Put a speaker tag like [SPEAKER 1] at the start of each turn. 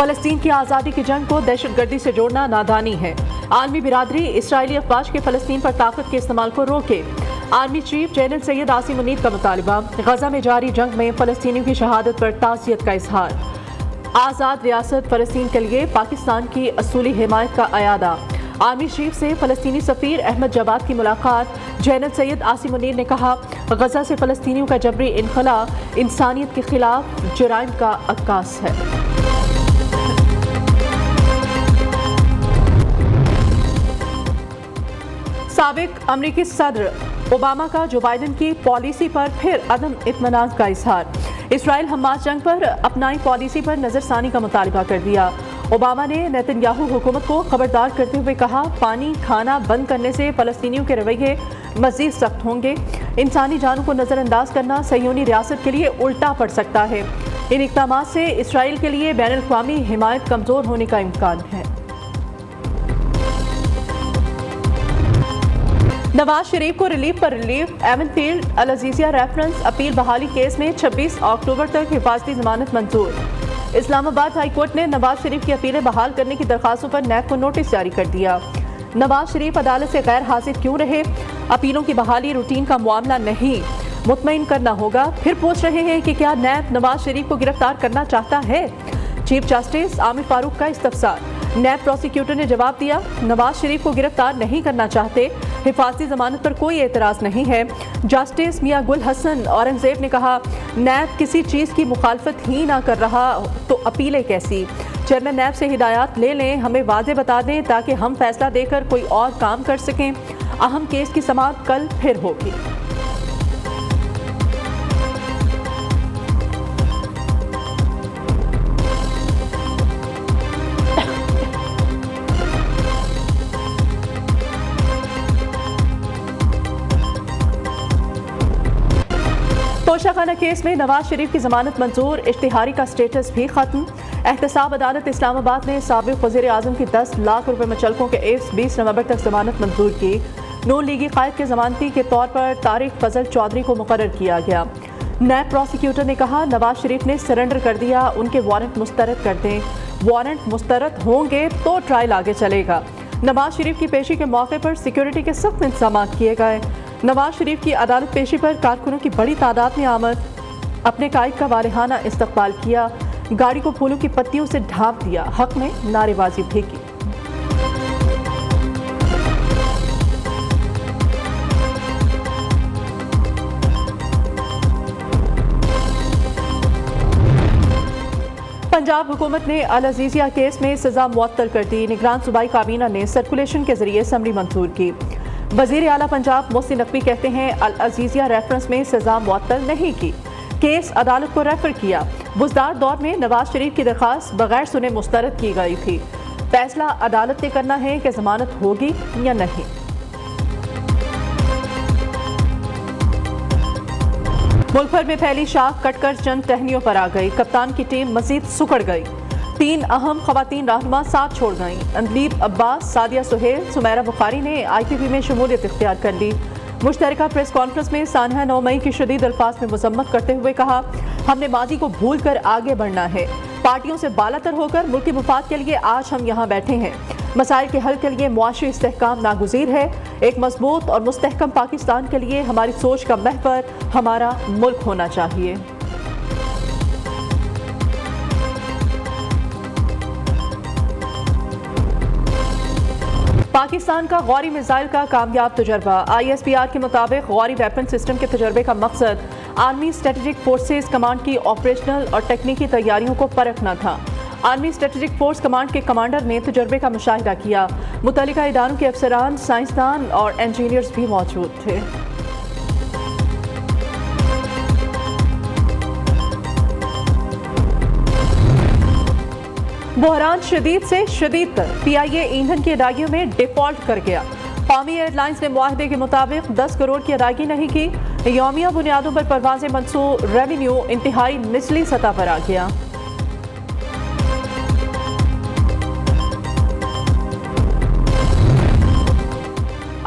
[SPEAKER 1] فلسطین کی آزادی کی جنگ کو دہشت گردی سے جوڑنا نادانی ہے۔ عالمی برادری اسرائیلی افواج کے فلسطین پر طاقت کے استعمال کو روکے۔ Army chief general Syed Asim Munir کا مطالبہ۔ غزہ میں جاری جنگ میں فلسطینیوں کی شہادت پر تعزیت کا اظہار۔ آزاد ریاست فلسطین کے لیے پاکستان کی اصولی حمایت کا اعادہ۔ آرمی چیف سے فلسطینی سفیر احمد جواد کی ملاقات۔ جنرل سید عاصم منیر نے کہا، غزہ سے فلسطینیوں کا جبری انخلا انسانیت کے خلاف جرائم کا عکاس ہے۔ سابق امریکی صدر اوباما کا جو بائیڈن کی پالیسی پر پھر عدم اطمینان کا اظہار۔ اسرائیل حماس جنگ پر اپنائی پالیسی پر نظر ثانی کا مطالبہ کر دیا۔ اوباما نے نیتن یاہو حکومت کو خبردار کرتے ہوئے کہا، پانی کھانا بند کرنے سے فلسطینیوں کے رویے مزید سخت ہوں گے۔ انسانی جانوں کو نظر انداز کرنا صہیونی ریاست کے لیے الٹا پڑ سکتا ہے۔ ان اقدامات سے اسرائیل کے لیے بین الاقوامی حمایت کمزور ہونے کا امکان ہے۔ نواز شریف کو ریلیف پر relief. Even field العزیزیہ reference appeal بحالی کیس میں 26 اکتوبر تک حفاظتی ضمانت منظور۔ اسلام آباد ہائی کورٹ نے نواز شریف کی اپیلیں بحال کرنے کی درخواستوں پر نیب کو نوٹس جاری کر دیا۔ نواز شریف عدالت سے غیر حاضر کیوں رہے؟ اپیلوں کی بحالی روٹین کا معاملہ نہیں، مطمئن کرنا ہوگا۔ پھر پوچھ رہے ہیں کہ کیا نیب نواز شریف کو گرفتار کرنا چاہتا ہے؟ چیف جسٹس عامر فاروق کا استفسار۔ نیب پروسیکیوٹر نے جواب دیا، نواز شریف کو گرفتار نہیں کرنا چاہتے، حفاظتی ضمانت پر کوئی اعتراض نہیں ہے۔ جسٹس میاں گل حسن اورنگزیب نے کہا، نیب کسی چیز کی مخالفت ہی نہ کر رہا تو اپیلیں کیسی؟ چیئرمین نیب سے ہدایات لے لیں، ہمیں واضح بتا دیں تاکہ ہم فیصلہ دے کر کوئی اور کام کر سکیں۔ اہم کیس کی سماعت کل پھر ہوگی۔ توشہ خانہ کیس میں نواز شریف کی ضمانت منظور، اشتہاری کا سٹیٹس بھی ختم۔ احتساب عدالت اسلام آباد نے سابق وزیر اعظم کی 10 لاکھ روپے مچلکوں کے عوض 20 نومبر تک ضمانت منظور کی۔ نون لیگی قائد کے ضمانتی کے طور پر طارق فضل چودھری کو مقرر کیا گیا۔ نیب پروسیکیوٹر نے کہا، نواز شریف نے سرنڈر کر دیا، ان کے وارنٹ مسترد کر دیں۔ وارنٹ مسترد ہوں گے تو ٹرائل آگے چلے گا۔ نواز شریف کی پیشی کے موقع پر سیکیورٹی کے سخت انتظامات کیے گئے۔ نواز شریف کی عدالت پیشی پر کارکنوں کی بڑی تعداد میں آمد۔ اپنے قائد کا والہانہ استقبال کیا، گاڑی کو پھولوں کی پتیوں سے ڈھانپ دیا، حق میں نعرے بازی بھی کی۔ پنجاب حکومت نے العزیزیہ کیس میں سزا معطل کر دی۔ نگران صوبائی کابینہ نے سرکولیشن کے ذریعے اسمبلی منظور کی۔ وزیر اعلیٰ پنجاب محسن نقوی کہتے ہیں، العزیزیہ ریفرنس میں سزا معطل نہیں کی، کیس عدالت کو ریفر کیا۔ بزدار دور میں نواز شریف کی درخواست بغیر سنے مسترد کی گئی تھی۔ فیصلہ عدالت نے کرنا ہے کہ ضمانت ہوگی یا نہیں۔ ملک بھر میں پھیلی شاخ کٹ کر چند ٹہنیوں پر آ گئی۔ کپتان کی ٹیم مزید سکڑ گئی۔ 3 اہم خواتین رہنما ساتھ چھوڑ گئیں۔ اندلیب عباس، سعدیہ سہیل، سمیرہ بخاری نے آئی پی پی میں شمولیت اختیار کر لی۔ مشترکہ پریس کانفرنس میں سانحہ 9 مئی کی شدید الفاظ میں مذمت کرتے ہوئے کہا، ہم نے ماضی کو بھول کر آگے بڑھنا ہے۔ پارٹیوں سے بالاتر ہو کر ملکی مفاد کے لیے آج ہم یہاں بیٹھے ہیں۔ مسائل کے حل کے لیے معاشی استحکام ناگزیر ہے۔ ایک مضبوط اور مستحکم پاکستان کے لیے ہماری سوچ کا محور ہمارا ملک ہونا چاہیے۔ پاکستان کا غوری میزائل کا کامیاب تجربہ۔ آئی ایس پی آر کے مطابق غوری ویپن سسٹم کے تجربے کا مقصد آرمی اسٹریٹجک فورسز کمانڈ کی آپریشنل اور ٹیکنیکی تیاریوں کو پرکھنا تھا۔ آرمی اسٹریٹجک فورس کمانڈ کے کمانڈر نے تجربے کا مشاہدہ کیا۔ متعلقہ اداروں کے افسران، سائنسدان اور انجینئرز بھی موجود تھے۔ بحران شدید سے شدید تر، پی آئی اے ایندھن کی ادائیگیوں میں ڈیفالٹ کر گیا۔ قومی ایئر لائنز نے معاہدے کے مطابق 10 کروڑ کی ادائیگی نہیں کی۔ یومیہ بنیادوں پر پروازیں منسوخ، ریونیو انتہائی نچلی سطح پر آ گیا۔